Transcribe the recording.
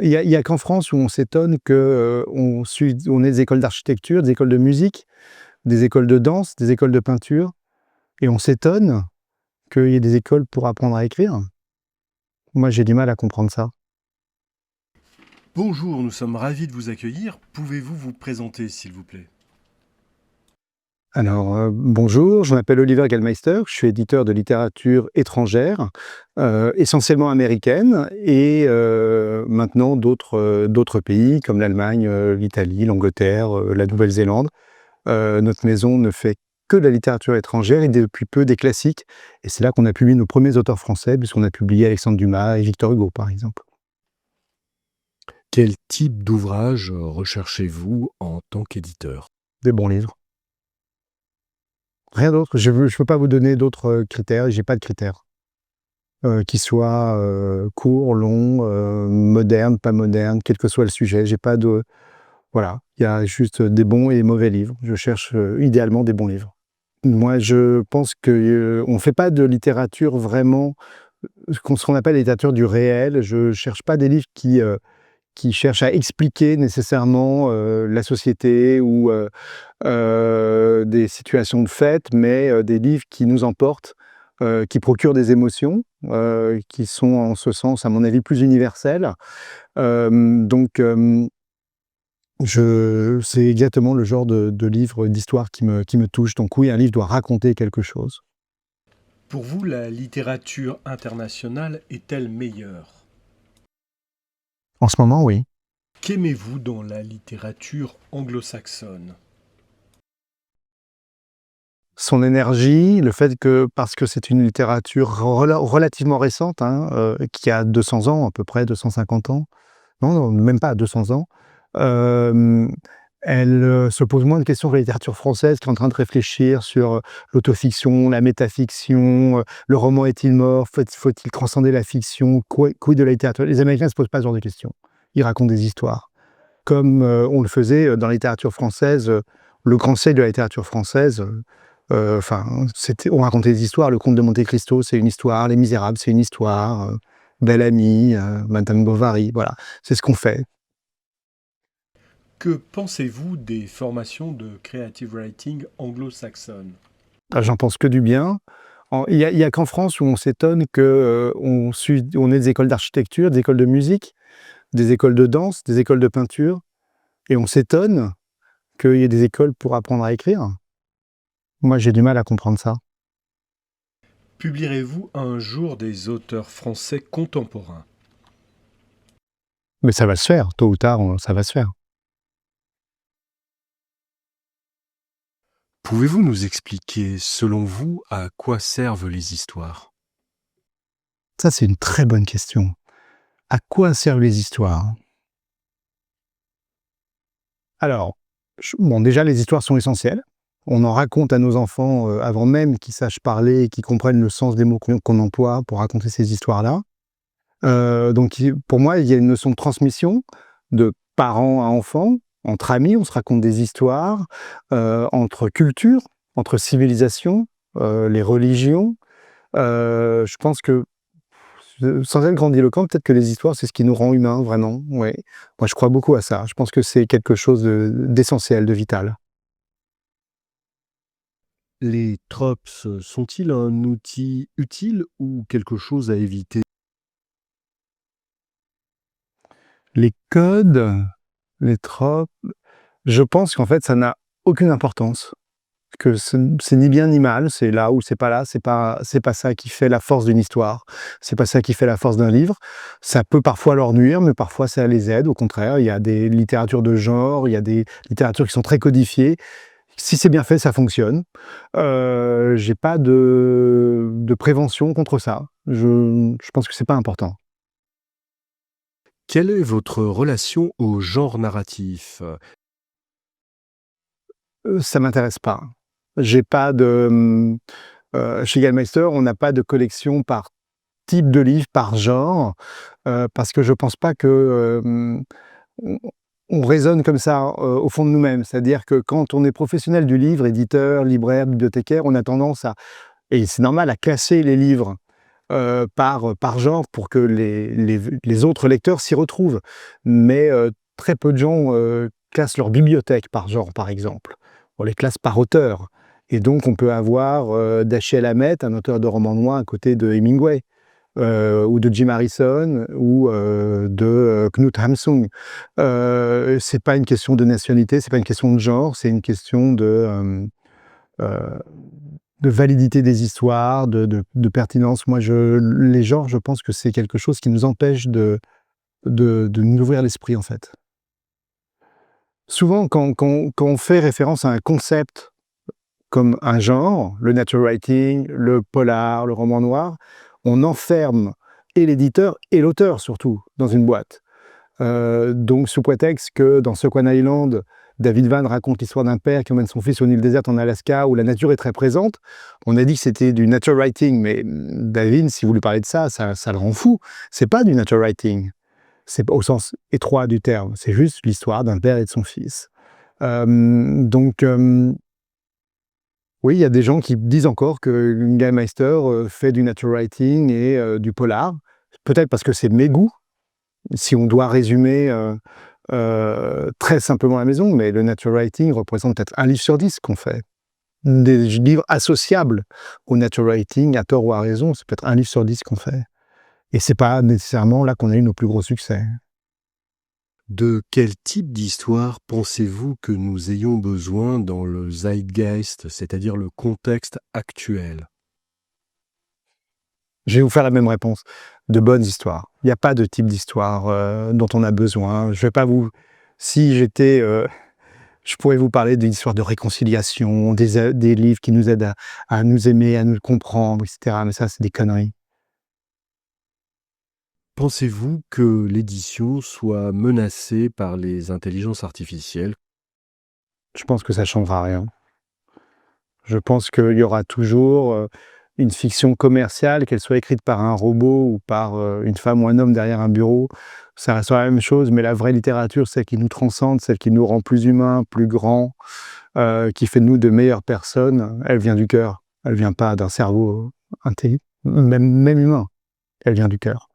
Il y a qu'en France où on s'étonne que, on ait des écoles d'architecture, des écoles de musique, des écoles de danse, des écoles de peinture et on s'étonne qu'il y ait des écoles pour apprendre à écrire. Moi, j'ai du mal à comprendre ça. Bonjour, nous sommes ravis de vous accueillir. Pouvez-vous vous présenter, s'il vous plaît? Alors, bonjour, je m'appelle Oliver Gallmeister, je suis éditeur de littérature étrangère, essentiellement américaine et maintenant d'autres pays comme l'Allemagne, l'Italie, l'Angleterre, la Nouvelle-Zélande. Notre maison ne fait que de la littérature étrangère et depuis peu des classiques et c'est là qu'on a publié nos premiers auteurs français puisqu'on a publié Alexandre Dumas et Victor Hugo, par exemple. Quel type d'ouvrage recherchez-vous en tant qu'éditeur? Des bons livres. Rien d'autre, je peux pas vous donner d'autres, critères, j'ai pas de critères. Qui soient, courts, longs, modernes, pas modernes, quel que soit le sujet. J'ai pas de voilà, il y a juste des bons et mauvais livres. Je cherche, idéalement des bons livres. Moi, je pense que, on fait pas de littérature vraiment, ce qu'on appelle la littérature du réel. Je cherche pas des livres qui cherchent à expliquer nécessairement, la société ou, des situations de fait, mais des livres qui nous emportent, qui procurent des émotions, qui sont en ce sens, à mon avis, plus universelles. Donc c'est exactement le genre de livre, d'histoire qui me touche. Donc oui, un livre doit raconter quelque chose. Pour vous, la littérature internationale est-elle meilleure? En ce moment, oui. Qu'aimez-vous dans la littérature anglo-saxonne? Son énergie, le fait que parce que c'est une littérature relativement récente, hein, qui a 200 ans, à peu près 250 ans. Non, non, même pas 200 ans. Hem, Elle, se pose moins de questions que la littérature française qui est en train de réfléchir sur, l'autofiction, la métafiction, le roman est-il mort? Faut-il transcender la fiction? Quid de la littérature? Les Américains ne se posent pas ce genre de questions. Ils racontent des histoires. Comme, on le faisait, dans la littérature française, le grand siècle de la littérature française, enfin, on racontait des histoires. Le Comte de Monte-Cristo, c'est une histoire. Les Misérables, c'est une histoire. Bel-Ami, Madame Bovary, voilà. C'est ce qu'on fait. Que pensez-vous des formations de creative writing anglo-saxonnes? Ah, j'en pense que du bien. Il y a qu'en France où on s'étonne que, on ait des écoles d'architecture, des écoles de musique, des écoles de danse, des écoles de peinture et on s'étonne qu'il y ait des écoles pour apprendre à écrire. Moi, j'ai du mal à comprendre ça. Publierez-vous un jour des auteurs français contemporains? Mais ça va se faire, tôt ou tard, ça va se faire. Pouvez-vous nous expliquer, selon vous, à quoi servent les histoires? Ça, c'est une très bonne question. À quoi servent les histoires? Alors, bon, déjà, les histoires sont essentielles. On en raconte à nos enfants, avant même qu'ils sachent parler et qu'ils comprennent le sens des mots qu'on emploie pour raconter ces histoires-là. Donc pour moi, il y a une notion de transmission, de parents à enfants, entre amis, on se raconte des histoires, entre cultures, entre civilisations, les religions. Je pense que, sans être grandiloquent, peut-être que les histoires, c'est ce qui nous rend humains, vraiment, ouais. Moi, je crois beaucoup à ça. Je pense que c'est quelque chose d'essentiel, de vital. Les tropes sont-ils un outil utile ou quelque chose à éviter? Les codes, les tropes, je pense qu'en fait, ça n'a aucune importance. Que c'est ni bien ni mal, c'est là ou c'est pas là, c'est pas ça qui fait la force d'une histoire, c'est pas ça qui fait la force d'un livre. Ça peut parfois leur nuire, mais parfois ça les aide, au contraire. Il y a des littératures de genre, il y a des littératures qui sont très codifiées. Si c'est bien fait, ça fonctionne. J'ai pas de prévention contre ça. Je pense que c'est pas important. Quelle est votre relation au genre narratif? Ça m'intéresse pas. J'ai pas de, chez Gallmeister, on n'a pas de collection par type de livre, par genre, parce que je pense pas que, on on raisonne comme ça, au fond de nous-mêmes. C'est-à-dire que quand on est professionnel du livre, éditeur, libraire, bibliothécaire, on a tendance à et c'est normal, à classer les livres, par genre pour que les autres lecteurs s'y retrouvent. Mais très peu de gens classent leur bibliothèque par genre, par exemple. On les classe par auteur. Et donc, on peut avoir Dashiell Hammett, un auteur de romans noirs, à côté de Hemingway, ou de Jim Harrison, ou de Knut Hamsun. C'est pas une question de nationalité, c'est pas une question de genre, c'est une question de validité des histoires, de pertinence. Moi, les genres, je pense que c'est quelque chose qui nous empêche de nous ouvrir l'esprit, en fait. Souvent, quand on fait référence à un concept comme un genre, le nature writing, le polar, le roman noir, on enferme et l'éditeur et l'auteur, surtout, dans une boîte. Donc, sous prétexte que dans Sequan Island, David Vann raconte l'histoire d'un père qui emmène son fils sur une île déserte en Alaska où la nature est très présente. On a dit que c'était du nature writing, mais David, si vous lui parlez de ça, ça le rend fou. C'est pas du nature writing. C'est au sens étroit du terme. C'est juste l'histoire d'un père et de son fils. Donc, oui, il y a des gens qui disent encore que Gallmeister fait du nature writing et du polar. Peut-être parce que c'est mes goûts, si on doit résumer très simplement à la maison, mais le nature writing représente peut-être 1 livre sur 10 qu'on fait. Des livres associables au nature writing, à tort ou à raison, c'est peut-être 1 livre sur 10 qu'on fait. Et c'est pas nécessairement là qu'on a eu nos plus gros succès. De quel type d'histoire pensez-vous que nous ayons besoin dans le zeitgeist, c'est-à-dire le contexte actuel? Je vais vous faire la même réponse. De bonnes histoires. Il n'y a pas de type d'histoire dont on a besoin. Je vais pas vous... Si j'étais... je pourrais vous parler d'une histoire de réconciliation, des livres qui nous aident à nous aimer, à nous comprendre, etc. Mais ça, c'est des conneries. Pensez-vous que l'édition soit menacée par les intelligences artificielles? Je pense que ça ne changera rien. Je pense qu'il y aura toujours une fiction commerciale, qu'elle soit écrite par un robot ou par une femme ou un homme derrière un bureau. Ça restera la même chose, mais la vraie littérature, celle qui nous transcende, celle qui nous rend plus humains, plus grands, qui fait de nous de meilleures personnes, elle vient du cœur. Elle vient pas d'un cerveau même humain. Elle vient du cœur.